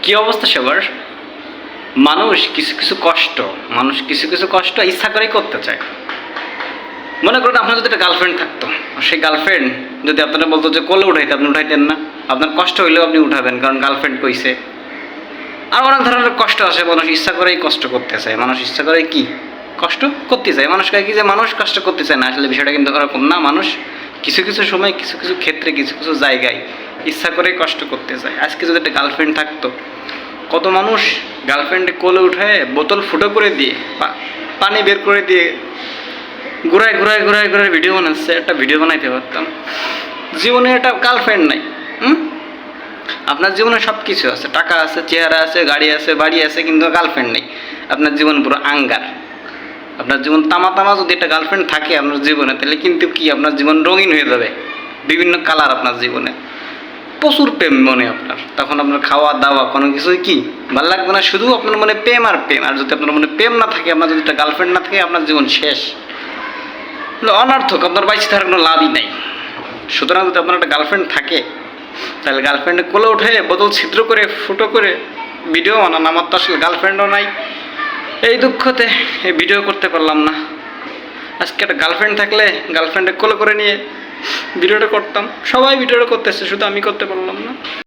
কি অবস্থা সবার? মানুষ কিছু কিছু কষ্ট ইচ্ছা করেই করতে চায়। মনে করেন আপনার যদি একটা গার্লফ্রেন্ড থাকতো, সেই গার্লফ্রেন্ড যদি আপনারা বলতো যে কোলে উঠাইতে, আপনি উঠাইতেন না? আপনার কষ্ট হইলেও আপনি উঠাবেন, কারণ গার্লফ্রেন্ড কইছে। আর অনেক ধরনের কষ্ট আছে, মানুষ ইচ্ছা করেই কষ্ট করতে চায়। মানুষ ইচ্ছা করে কি কষ্ট করতে চায়। মানুষ কয় কি যে মানুষ কষ্ট করতে চায় না, আসলে বিষয়টা কিন্তু এরকম না। মানুষ কিছু কিছু সময়, কিছু কিছু ক্ষেত্রে, কিছু কিছু জায়গায় ইচ্ছা করেই কষ্ট করতে চায়। আজকে যদি একটা গার্লফ্রেন্ড থাকতো, কত মানুষ গার্লফ্রেন্ডে কোলে উঠে বোতল ফুটো করে দিয়ে, পানি বের করে দিয়ে ঘুরায় ঘুরায় ঘুরায় ঘুরায় ভিডিও বানাচ্ছে। একটা ভিডিও বানাইতে পারতাম। জীবনে একটা গার্লফ্রেন্ড নাই। আপনার জীবনে সব কিছু আছে, টাকা আছে, চেহারা আছে, গাড়ি আছে, বাড়ি আছে, কিন্তু গার্লফ্রেন্ড নেই। আপনার জীবন পুরো আঙ্গার। আপনার জীবন তামা তামা। যদি একটা গার্লফ্রেন্ড থাকে আপনার জীবনে, তাহলে কিন্তু কি আপনার জীবন রঙিন হয়ে যাবে। বিভিন্ন কালার আপনার জীবনে, প্রচুর প্রেম মনে আপনার। তখন আপনার খাওয়া দাওয়া কোনো কিছুই কি ভালো লাগবে না, শুধু আপনার মনে প্রেম আর প্রেম। আর যদি আপনার মনে প্রেম না থাকে, আপনার যদি একটা গার্লফ্রেন্ড না থাকে, আপনার জীবন শেষ, অনর্থক। আপনার বাইচে থাকার কোনো লাভই নাই। সুতরাং যদি আপনার একটা গার্লফ্রেন্ড থাকে, তাহলে গার্লফ্রেন্ডে কোলে উঠে বোতল ছিদ্র করে ফুটো করে ভিডিও বানান। আমার তো আসলে গার্লফ্রেন্ডও নাই, এই দুঃখতে এই ভিডিও করতে পারলাম না। আজকে একটা গার্লফ্রেন্ড থাকলে গার্লফ্রেন্ডে কোলে করে নিয়ে ভিডিওটা করতাম। সবাই ভিডিওটা করতেছে, শুধু আমি করতে পারলাম না।